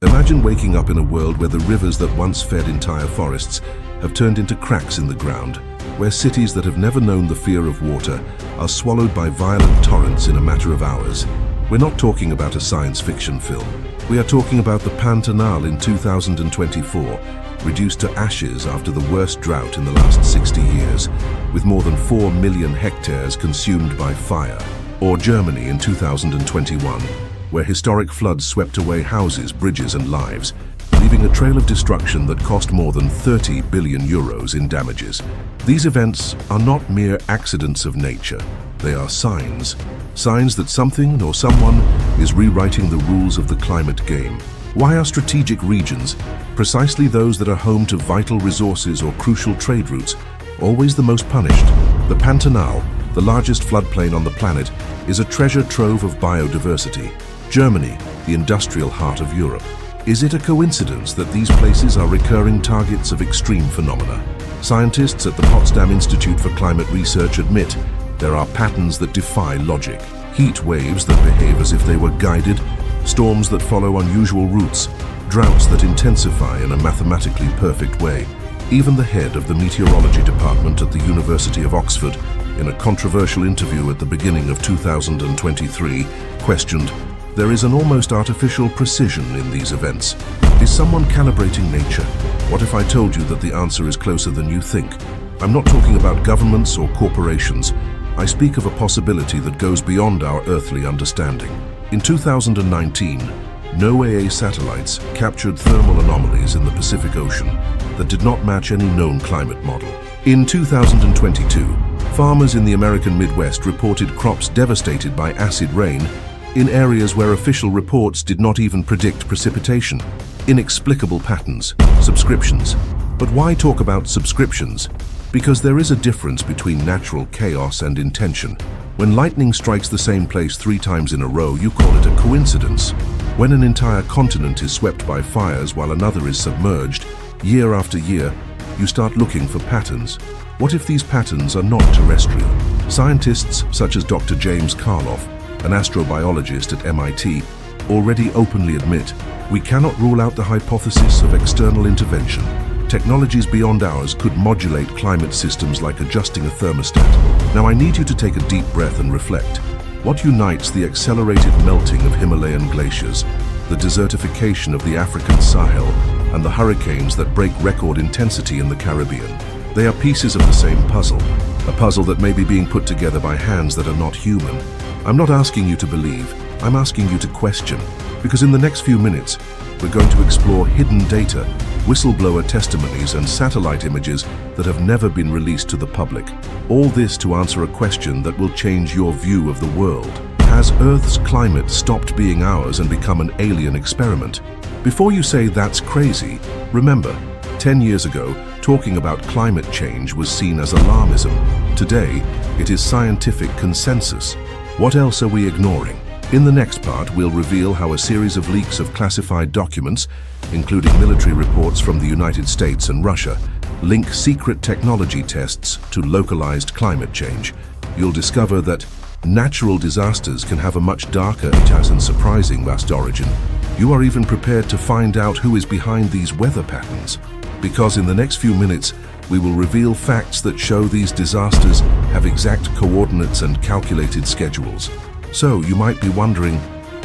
Imagine waking up in a world where the rivers that once fed entire forests have turned into cracks in the ground, where cities that have never known the fear of water are swallowed by violent torrents in a matter of hours. We're not talking about a science fiction film. We are talking about the Pantanal in 2024, reduced to ashes after the worst drought in the last 60 years, with more than 4 million hectares consumed by fire. Or Germany in 2021, where historic floods swept away houses, bridges and lives, leaving a trail of destruction that cost more than 30 billion euros in damages. These events are not mere accidents of nature. They are signs. Signs that something or someone is rewriting the rules of the climate game. Why are strategic regions, precisely those that are home to vital resources or crucial trade routes, always the most punished? The Pantanal, the largest floodplain on the planet, is a treasure trove of biodiversity. Germany, the industrial heart of Europe. Is it a coincidence that these places are recurring targets of extreme phenomena? Scientists at the Potsdam Institute for Climate Research admit there are patterns that defy logic. Heat waves that behave as if they were guided, storms that follow unusual routes, droughts that intensify in a mathematically perfect way. Even the head of the meteorology department at the University of Oxford, in a controversial interview at the beginning of 2023, questioned, "There is an almost artificial precision in these events. Is someone calibrating nature? What if I told you that the answer is closer than you think?" I'm not talking about governments or corporations. I speak of a possibility that goes beyond our earthly understanding. In 2019, NOAA satellites captured thermal anomalies in the Pacific Ocean that did not match any known climate model. In 2022, farmers in the American Midwest reported crops devastated by acid rain in areas where official reports did not even predict precipitation. Inexplicable patterns, subscriptions. But why talk about subscriptions? Because there is a difference between natural chaos and intention. When lightning strikes the same place 3 times in a row, you call it a coincidence. When an entire continent is swept by fires while another is submerged, year after year, you start looking for patterns. What if these patterns are not terrestrial? Scientists such as Dr. James Karloff, an astrobiologist at MIT, already openly admit we cannot rule out the hypothesis of external intervention. Technologies beyond ours could modulate climate systems like adjusting a thermostat. Now I need you to take a deep breath and reflect. What unites the accelerated melting of Himalayan glaciers, the desertification of the African Sahel, and the hurricanes that break record intensity in the Caribbean? They are pieces of the same puzzle, a puzzle that may be being put together by hands that are not human. I'm not asking you to believe, I'm asking you to question, because in the next few minutes, we're going to explore hidden data, whistleblower testimonies and satellite images that have never been released to the public. All this to answer a question that will change your view of the world. Has Earth's climate stopped being ours and become an alien experiment? Before you say that's crazy, remember, 10 years ago, talking about climate change was seen as alarmism. Today, it is scientific consensus. What else are we ignoring? In the next part, we'll reveal how a series of leaks of classified documents, including military reports from the United States and Russia, link secret technology tests to localized climate change. You'll discover that natural disasters can have a much darker and surprising vast origin. You are even prepared to find out who is behind these weather patterns. Because in the next few minutes, we will reveal facts that show these disasters have exact coordinates and calculated schedules. So you might be wondering,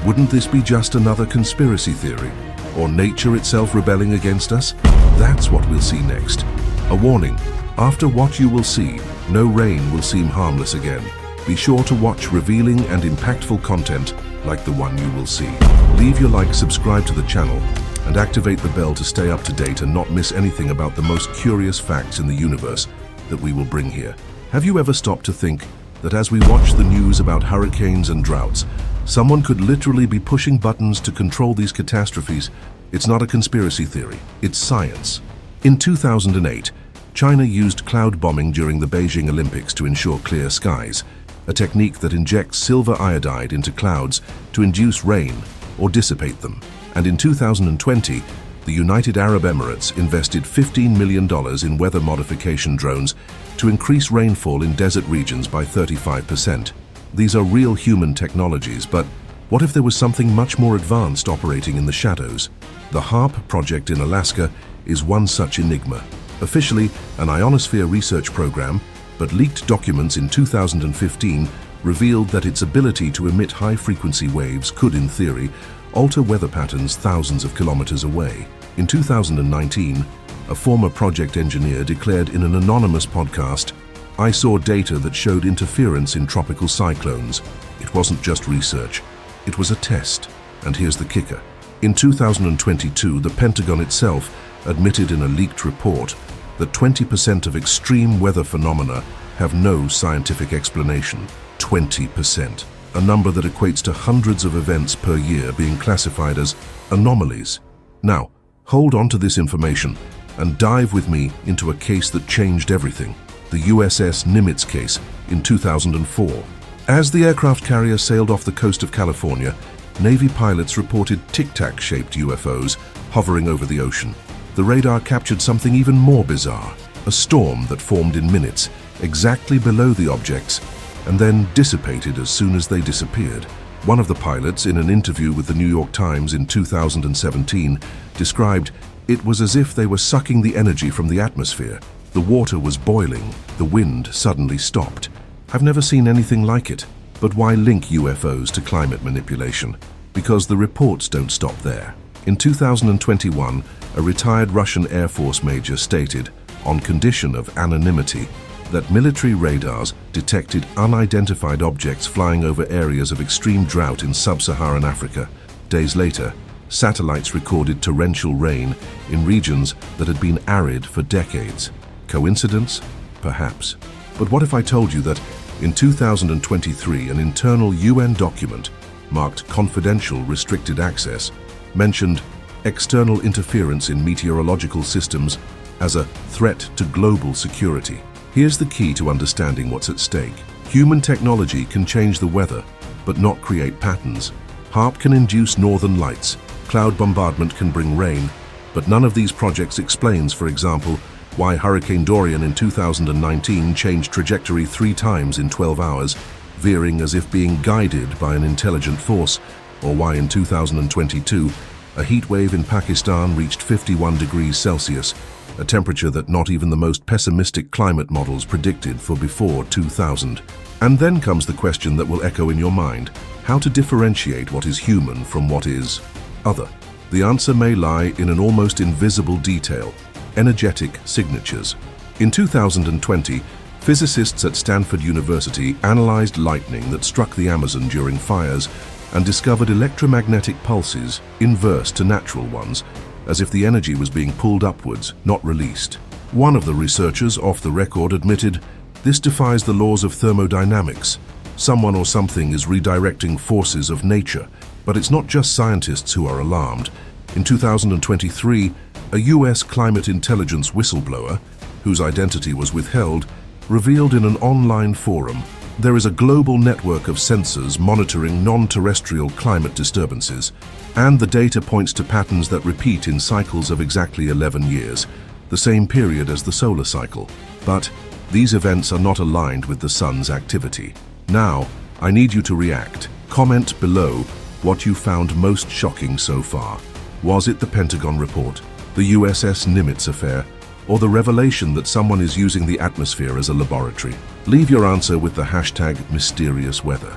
wouldn't this be just another conspiracy theory? Or nature itself rebelling against us? That's what we'll see next. A warning, after what you will see, no rain will seem harmless again. Be sure to watch revealing and impactful content like the one you will see. Leave your like, subscribe to the channel, and activate the bell to stay up to date and not miss anything about the most curious facts in the universe that we will bring here. Have you ever stopped to think that as we watch the news about hurricanes and droughts, someone could literally be pushing buttons to control these catastrophes? It's not a conspiracy theory, it's science. In 2008, China used cloud bombing during the Beijing Olympics to ensure clear skies, a technique that injects silver iodide into clouds to induce rain or dissipate them. And in 2020, the United Arab Emirates invested $15 million in weather modification drones to increase rainfall in desert regions by 35%. These are real human technologies, but What if there was something much more advanced operating in the shadows? The HARP project in Alaska is one such enigma. Officially an ionosphere research program, but leaked documents in 2015 revealed that its ability to emit high-frequency waves could, in theory, alter weather patterns thousands of kilometers away. In 2019, a former project engineer declared in an anonymous podcast, "I saw data that showed interference in tropical cyclones. It wasn't just research. It was a test." And here's the kicker. In 2022, the Pentagon itself admitted in a leaked report that 20% of extreme weather phenomena have no scientific explanation. 20%. A number that equates to hundreds of events per year being classified as anomalies. Now, hold on to this information and dive with me into a case that changed everything. The USS Nimitz case in 2004. As the aircraft carrier sailed off the coast of California, Navy pilots reported tic-tac-shaped UFOs hovering over the ocean. The radar captured something even more bizarre, a storm that formed in minutes, exactly below the objects, and then dissipated as soon as they disappeared. One of the pilots, in an interview with the New York Times in 2017, described it was as if they were sucking the energy from the atmosphere. The water was boiling, the wind suddenly stopped. I've never seen anything like it. But why link UFOs to climate manipulation? Because the reports don't stop there. In 2021, a retired Russian Air Force major stated, on condition of anonymity, that military radars detected unidentified objects flying over areas of extreme drought in sub-Saharan Africa. Days later, satellites recorded torrential rain in regions that had been arid for decades. Coincidence? Perhaps. But what if I told you that in 2023, an internal UN document marked confidential restricted access mentioned external interference in meteorological systems as a threat to global security? Here's the key to understanding what's at stake. Human technology can change the weather, but not create patterns. HARP can induce northern lights, cloud bombardment can bring rain, but none of these projects explains, for example, why Hurricane Dorian in 2019 changed trajectory 3 times in 12 hours, veering as if being guided by an intelligent force, or why in 2022 a heat wave in Pakistan reached 51 degrees Celsius, a temperature that not even the most pessimistic climate models predicted for before 2000. And then comes the question that will echo in your mind: how to differentiate what is human from what is other? The answer may lie in an almost invisible detail: energetic signatures. In 2020, physicists at Stanford University analyzed lightning that struck the Amazon during fires and discovered electromagnetic pulses inverse to natural ones, as if the energy was being pulled upwards, not released. One of the researchers, off the record, admitted, "This defies the laws of thermodynamics. Someone or something is redirecting forces of nature." But it's not just scientists who are alarmed. In 2023, a US climate intelligence whistleblower, whose identity was withheld, revealed in an online forum there is a global network of sensors monitoring non-terrestrial climate disturbances, and the data points to patterns that repeat in cycles of exactly 11 years, the same period as the solar cycle. But these events are not aligned with the sun's activity. Now, I need you to react. Comment below what you found most shocking so far. Was it the Pentagon report, the USS Nimitz affair, or the revelation that someone is using the atmosphere as a laboratory? Leave your answer with the hashtag #MysteriousWeather.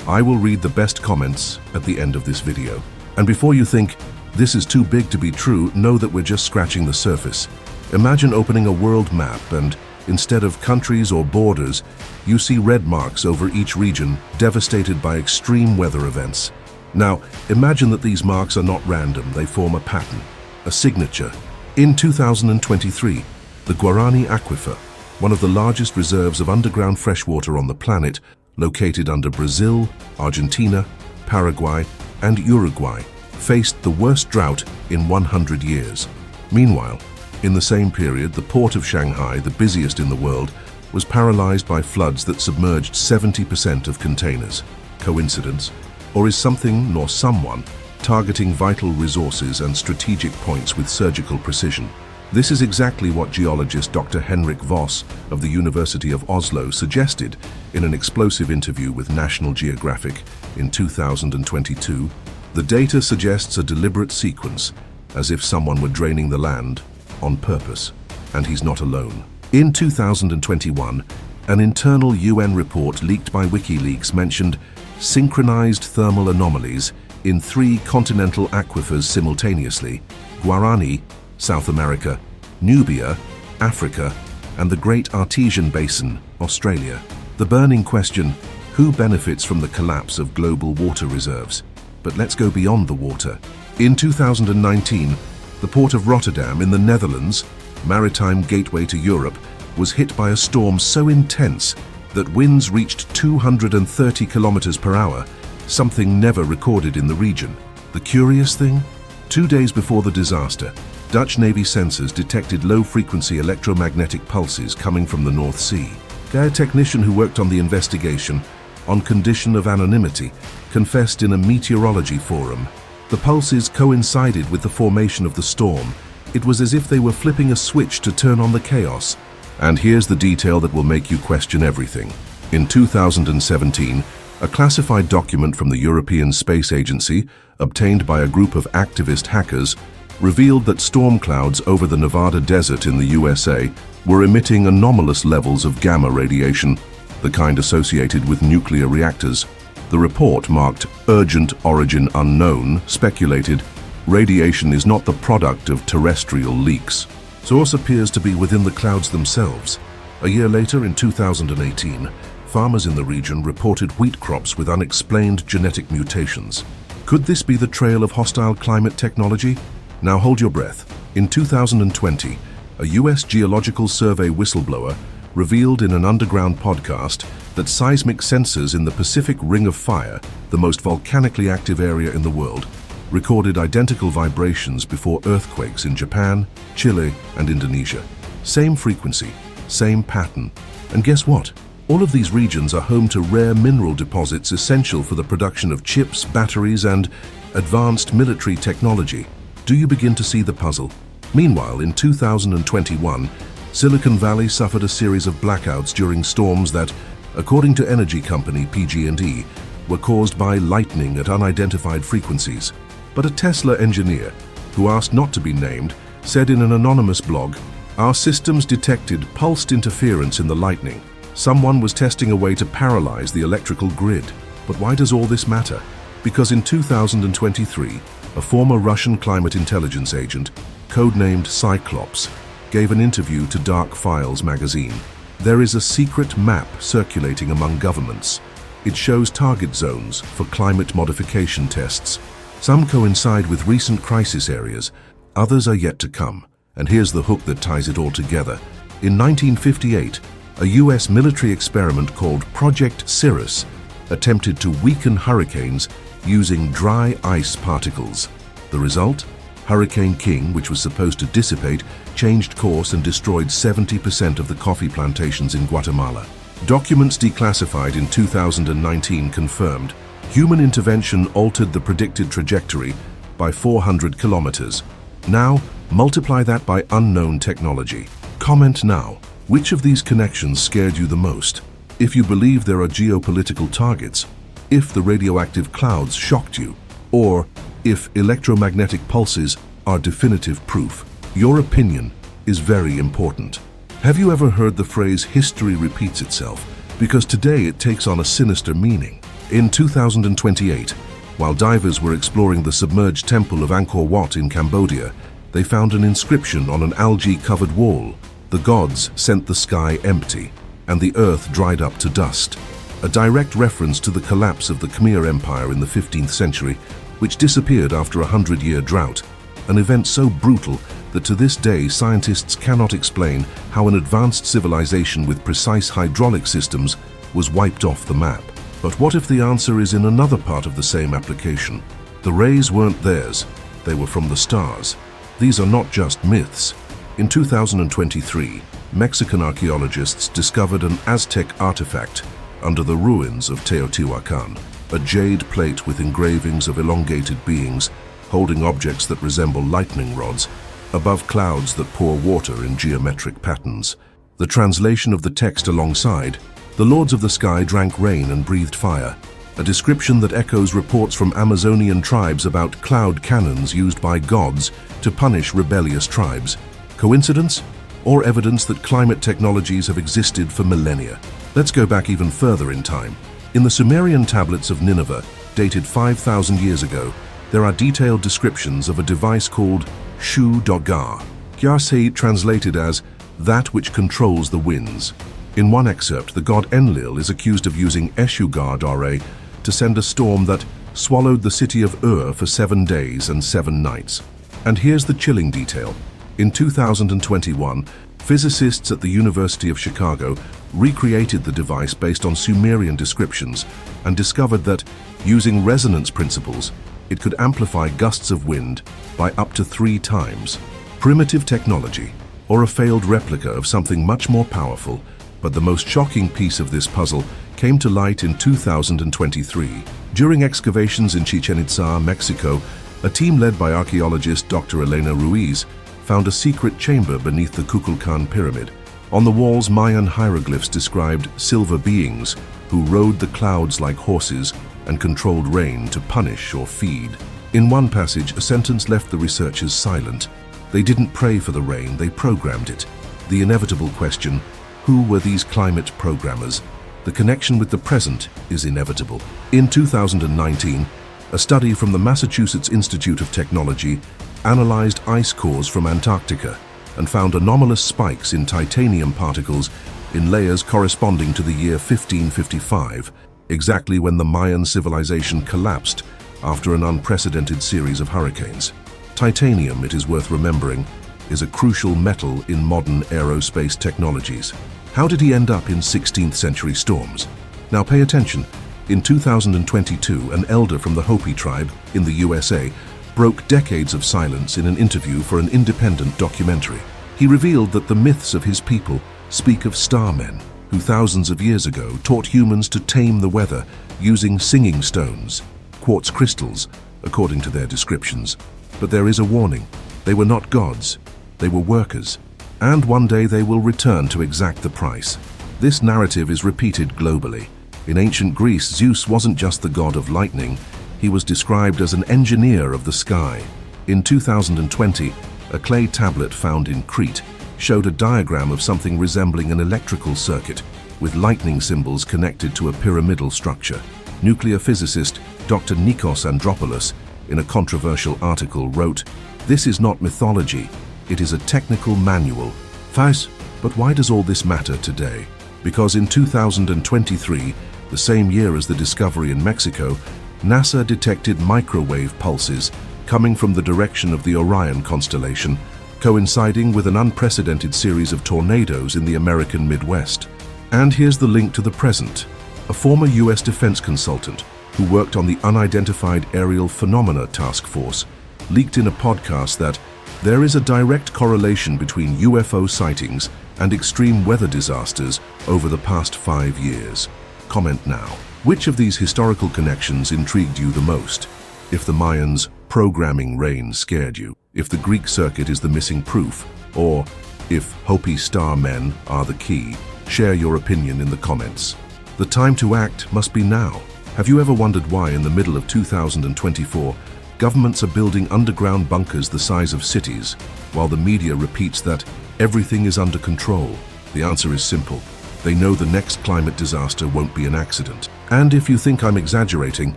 I will read the best comments at the end of this video. And before you think, this is too big to be true, know that we're just scratching the surface. Imagine opening a world map and, instead of countries or borders, you see red marks over each region devastated by extreme weather events. Now, imagine that these marks are not random, they form a pattern, a signature. In 2023, the Guarani Aquifer, one of the largest reserves of underground freshwater on the planet, located under Brazil, Argentina, Paraguay, and Uruguay, faced the worst drought in 100 years. Meanwhile, in the same period, the port of Shanghai, the busiest in the world, was paralyzed by floods that submerged 70% of containers. Coincidence? Or is something, nor someone, targeting vital resources and strategic points with surgical precision? This is exactly what geologist Dr. Henrik Voss of the University of Oslo suggested in an explosive interview with National Geographic in 2022, the data suggests a deliberate sequence, as if someone were draining the land on purpose. And he's not alone. In 2021, an internal UN report leaked by WikiLeaks mentioned synchronized thermal anomalies in 3 continental aquifers simultaneously: Guarani, South America; Nubia, Africa; and the Great Artesian Basin, Australia. The burning question: who benefits from the collapse of global water reserves? But let's go beyond the water. In 2019, the port of Rotterdam in the Netherlands, maritime gateway to Europe, was hit by a storm so intense that winds reached 230 kilometers per hour, something never recorded in the region. The curious thing? 2 days before the disaster, Dutch Navy sensors detected low-frequency electromagnetic pulses coming from the North Sea. A technician who worked on the investigation, on condition of anonymity, confessed in a meteorology forum. The pulses coincided with the formation of the storm. It was as if they were flipping a switch to turn on the chaos. And here's the detail that will make you question everything. In 2017, a classified document from the European Space Agency, obtained by a group of activist hackers, revealed that storm clouds over the Nevada desert in the USA were emitting anomalous levels of gamma radiation, the kind associated with nuclear reactors. The report, marked "Urgent Origin Unknown," speculated radiation is not the product of terrestrial leaks. Source appears to be within the clouds themselves. A year later, in 2018, farmers in the region reported wheat crops with unexplained genetic mutations. Could this be the trail of hostile climate technology? Now hold your breath. In 2020, a US Geological Survey whistleblower revealed in an underground podcast that seismic sensors in the Pacific Ring of Fire, the most volcanically active area in the world, recorded identical vibrations before earthquakes in Japan, Chile, and Indonesia. Same frequency, same pattern. And guess what? All of these regions are home to rare mineral deposits essential for the production of chips, batteries, and advanced military technology. Do you begin to see the puzzle? Meanwhile, in 2021, Silicon Valley suffered a series of blackouts during storms that, according to energy company PG&E, were caused by lightning at unidentified frequencies. But a Tesla engineer, who asked not to be named, said in an anonymous blog, "Our systems detected pulsed interference in the lightning. Someone was testing a way to paralyze the electrical grid." But why does all this matter? Because in 2023, a former Russian climate intelligence agent, codenamed Cyclops, gave an interview to Dark Files magazine. There is a secret map circulating among governments. It shows target zones for climate modification tests. Some coincide with recent crisis areas, others are yet to come. And here's the hook that ties it all together. In 1958, a US military experiment called Project Cirrus attempted to weaken hurricanes using dry ice particles. The result? Hurricane King, which was supposed to dissipate, changed course and destroyed 70% of the coffee plantations in Guatemala. Documents declassified in 2019 confirmed human intervention altered the predicted trajectory by 400 kilometers. Now, multiply that by unknown technology. Comment now. Which of these connections scared you the most? If you believe there are geopolitical targets, if the radioactive clouds shocked you, or if electromagnetic pulses are definitive proof. Your opinion is very important. Have you ever heard the phrase "history repeats itself"? Because today it takes on a sinister meaning. In 2028, while divers were exploring the submerged temple of Angkor Wat in Cambodia, they found an inscription on an algae-covered wall. The gods sent the sky empty, and the earth dried up to dust. A direct reference to the collapse of the Khmer Empire in the 15th century, which disappeared after a 100-year drought, an event so brutal that to this day scientists cannot explain how an advanced civilization with precise hydraulic systems was wiped off the map. But what if the answer is in another part of the same application? The rays weren't theirs, they were from the stars. These are not just myths. In 2023, Mexican archaeologists discovered an Aztec artifact under the ruins of Teotihuacan, a jade plate with engravings of elongated beings holding objects that resemble lightning rods above clouds that pour water in geometric patterns. The translation of the text alongside: "The lords of the sky drank rain and breathed fire. a description that echoes reports from Amazonian tribes about cloud cannons used by gods to punish rebellious tribes. Coincidence? Or evidence that climate technologies have existed for millennia? Let's go back even further in time. In the Sumerian tablets of Nineveh, dated 5,000 years ago, there are detailed descriptions of a device called Shu-Dogar, Gyarse translated as that which controls the winds. In one excerpt, the god Enlil is accused of using Eshugar-Dare to send a storm that swallowed the city of Ur for 7 days and 7 nights. And here's the chilling detail. In 2021, physicists at the University of Chicago recreated the device based on Sumerian descriptions and discovered that, using resonance principles, it could amplify gusts of wind by up to 3 times. Primitive technology, or a failed replica of something much more powerful, but the most shocking piece of this puzzle came to light in 2023. During excavations in Chichen Itza, Mexico, a team led by archaeologist Dr. Elena Ruiz found a secret chamber beneath the Kukulkan pyramid. On the walls, Mayan hieroglyphs described silver beings who rode the clouds like horses and controlled rain to punish or feed. In one passage, a sentence left the researchers silent. They didn't pray for the rain, they programmed it. The inevitable question, who were these climate programmers? The connection with the present is inevitable. In 2019, a study from the Massachusetts Institute of Technology analyzed ice cores from Antarctica and found anomalous spikes in titanium particles in layers corresponding to the year 1555, exactly when the Mayan civilization collapsed after an unprecedented series of hurricanes. Titanium, it is worth remembering, is a crucial metal in modern aerospace technologies. How did he end up in 16th century storms? Now pay attention. In 2022, an elder from the Hopi tribe in the USA broke decades of silence in an interview for an independent documentary. He revealed that the myths of his people speak of starmen, who thousands of years ago taught humans to tame the weather using singing stones, quartz crystals, according to their descriptions. But there is a warning. They were not gods, they were workers. And one day they will return to exact the price. This narrative is repeated globally. In ancient Greece, Zeus wasn't just the god of lightning, he was described as an engineer of the sky. In 2020, a clay tablet found in Crete showed a diagram of something resembling an electrical circuit, with lightning symbols connected to a pyramidal structure. Nuclear physicist Dr. Nikos Andropoulos, in a controversial article, wrote, "This is not mythology, it is a technical manual." Thais, but why does all this matter today? Because in 2023, the same year as the discovery in Mexico, NASA detected microwave pulses coming from the direction of the Orion constellation, coinciding with an unprecedented series of tornadoes in the American Midwest. And here's the link to the present. A former US defense consultant who worked on the Unidentified Aerial Phenomena Task Force leaked in a podcast that there is a direct correlation between UFO sightings and extreme weather disasters over the past 5 years. Comment now. Which of these historical connections intrigued you the most? If the Mayans' programming rain scared you, if the Greek circuit is the missing proof, or if Hopi star men are the key, share your opinion in the comments. The time to act must be now. Have you ever wondered why in the middle of 2024, governments are building underground bunkers the size of cities, while the media repeats that everything is under control? The answer is simple. They know the next climate disaster won't be an accident. And if you think I'm exaggerating,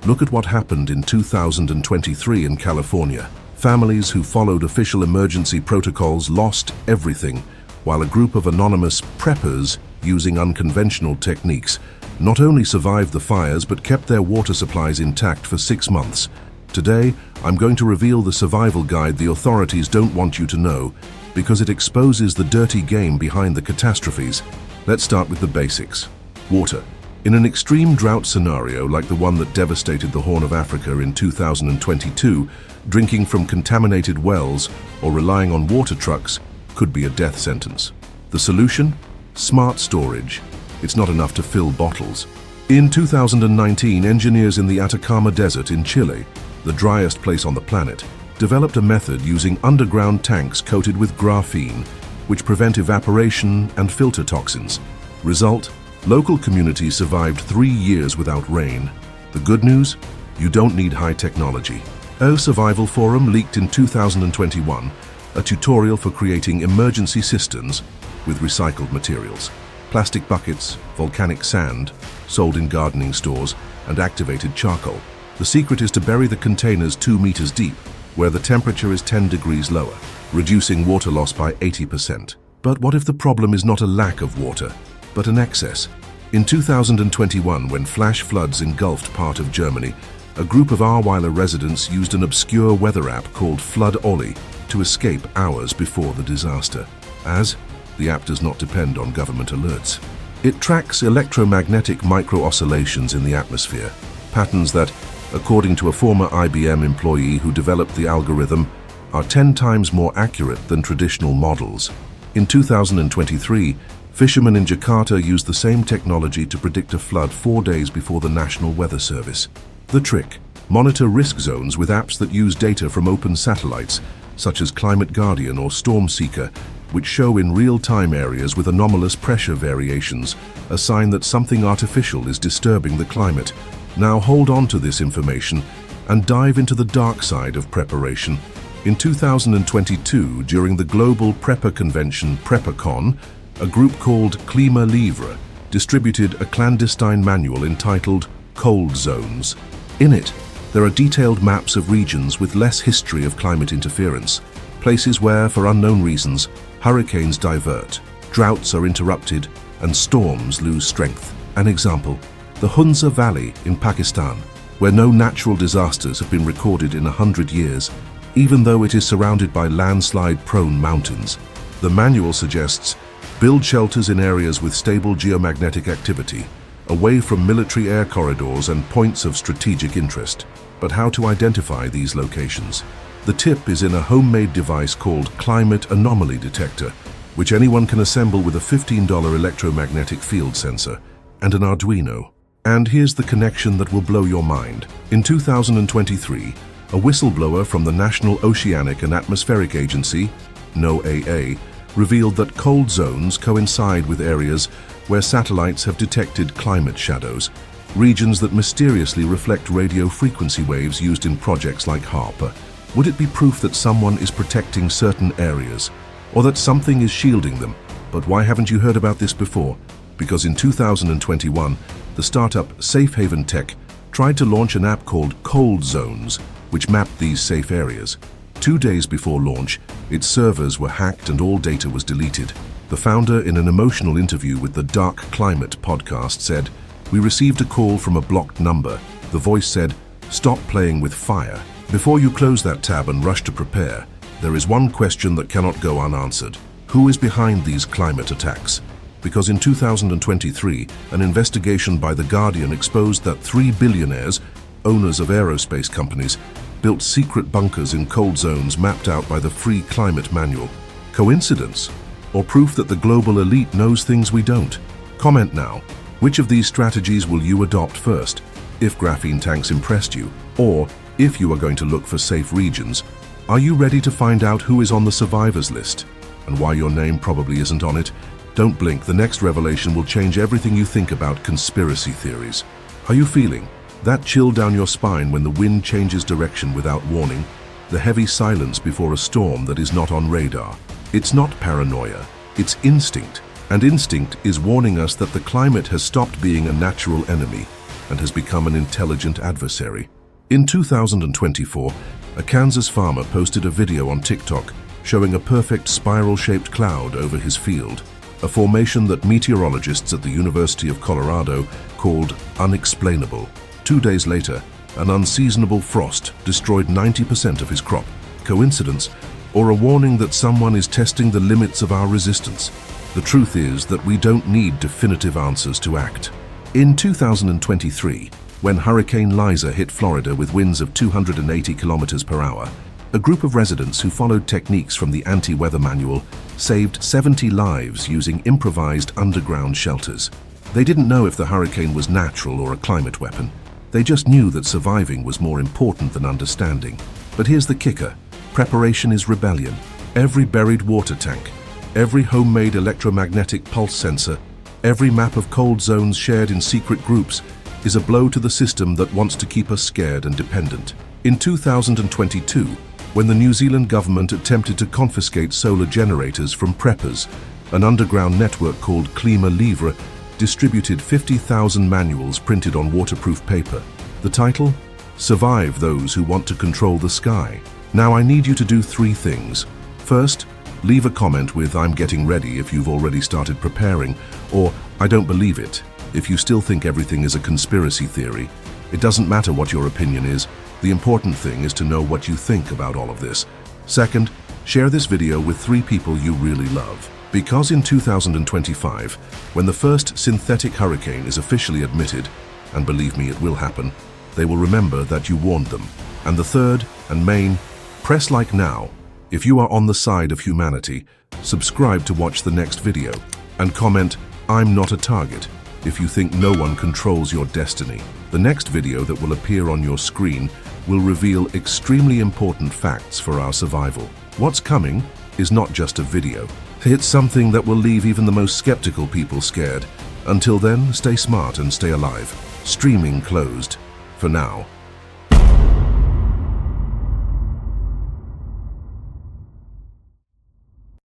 look at what happened in 2023 in California. Families who followed official emergency protocols lost everything, while a group of anonymous preppers using unconventional techniques not only survived the fires but kept their water supplies intact for 6 months. Today, I'm going to reveal the survival guide the authorities don't want you to know, because it exposes the dirty game behind the catastrophes. Let's start with the basics. Water. In an extreme drought scenario like the one that devastated the Horn of Africa in 2022, drinking from contaminated wells or relying on water trucks could be a death sentence. The solution? Smart storage. It's not enough to fill bottles. In 2019, engineers in the Atacama Desert in Chile, the driest place on the planet, developed a method using underground tanks coated with graphene, which prevent evaporation and filter toxins. Result? Local communities survived 3 years without rain. The good news? You don't need high technology. O Survival Forum leaked in 2021 a tutorial for creating emergency cisterns with recycled materials. Plastic buckets, volcanic sand, sold in gardening stores, and activated charcoal. The secret is to bury the containers 2 meters deep, where the temperature is 10 degrees lower, reducing water loss by 80%. But what if the problem is not a lack of water, but an excess? In 2021, when flash floods engulfed part of Germany, a group of Ahrweiler residents used an obscure weather app called FLOODS to escape hours before the disaster, as the app does not depend on government alerts. It tracks electromagnetic micro-oscillations in the atmosphere, patterns that, according to a former IBM employee who developed the algorithm, are 10 times more accurate than traditional models. In 2023, fishermen in Jakarta used the same technology to predict a flood 4 days before the National Weather Service. The trick: monitor risk zones with apps that use data from open satellites, such as Climate Guardian or Storm Seeker, which show in real-time areas with anomalous pressure variations, a sign that something artificial is disturbing the climate. Now hold on to this information and dive into the dark side of preparation. In 2022, during the global prepper convention PrepperCon, a group called Klima Livre distributed a clandestine manual entitled Cold Zones. In it, there are detailed maps of regions with less history of climate interference, places where, for unknown reasons, hurricanes divert, droughts are interrupted, and storms lose strength. An example: the Hunza Valley in Pakistan, where no natural disasters have been recorded in 100 years, even though it is surrounded by landslide-prone mountains. The manual suggests build shelters in areas with stable geomagnetic activity, away from military air corridors and points of strategic interest. But how to identify these locations? The tip is in a homemade device called Climate Anomaly Detector, which anyone can assemble with a $15 electromagnetic field sensor and an Arduino. And here's the connection that will blow your mind. In 2023, a whistleblower from the National Oceanic and Atmospheric Agency, NOAA, revealed that cold zones coincide with areas where satellites have detected climate shadows, regions that mysteriously reflect radio frequency waves used in projects like HARPA. Would it be proof that someone is protecting certain areas, or that something is shielding them? But why haven't you heard about this before? Because in 2021, the startup Safe Haven Tech tried to launch an app called Cold Zones, which mapped these safe areas. 2 days before launch, its servers were hacked and all data was deleted. The founder, in an emotional interview with the Dark Climate podcast, said, "We received a call from a blocked number. The voice said, 'Stop playing with fire.' Before you close that tab and rush to prepare, there is one question that cannot go unanswered. Who is behind these climate attacks?" Because in 2023, an investigation by The Guardian exposed that 3 billionaires, owners of aerospace companies, built secret bunkers in cold zones mapped out by the Free Climate Manual. Coincidence? Or proof that the global elite knows things we don't? Comment now. Which of these strategies will you adopt first? If graphene tanks impressed you, or if you are going to look for safe regions, are you ready to find out who is on the survivors list and why your name probably isn't on it? Don't blink, the next revelation will change everything you think about conspiracy theories. Are you feeling that chill down your spine when the wind changes direction without warning? The heavy silence before a storm that is not on radar? It's not paranoia, it's instinct. And instinct is warning us that the climate has stopped being a natural enemy and has become an intelligent adversary. In 2024, a Kansas farmer posted a video on TikTok showing a perfect spiral-shaped cloud over his field, a formation that meteorologists at the University of Colorado called unexplainable. 2 days later, an unseasonable frost destroyed 90% of his crop. Coincidence, or a warning that someone is testing the limits of our resistance? The truth is that we don't need definitive answers to act. In 2023, when Hurricane Liza hit Florida with winds of 280 kilometers per hour, a group of residents who followed techniques from the anti-weather manual saved 70 lives using improvised underground shelters. They didn't know if the hurricane was natural or a climate weapon. They just knew that surviving was more important than understanding. But here's the kicker: preparation is rebellion. Every buried water tank, every homemade electromagnetic pulse sensor, every map of cold zones shared in secret groups, is a blow to the system that wants to keep us scared and dependent. In 2022, when the New Zealand government attempted to confiscate solar generators from preppers, an underground network called Clima Livre distributed 50,000 manuals printed on waterproof paper. The title? Survive Those Who Want to Control the Sky. Now I need you to do 3 things. First, leave a comment with "I'm getting ready" if you've already started preparing, or "I don't believe it" if you still think everything is a conspiracy theory. It doesn't matter what your opinion is. The important thing is to know what you think about all of this. Second, share this video with 3 people you really love. Because in 2025, when the first synthetic hurricane is officially admitted, and believe me, it will happen, they will remember that you warned them. And the third and main, press like now if you are on the side of humanity, subscribe to watch the next video, and comment "I'm not a target" if you think no one controls your destiny. The next video that will appear on your screen will reveal extremely important facts for our survival. What's coming is not just a video. It's something that will leave even the most skeptical people scared. Until then, stay smart and stay alive. Streaming closed for now.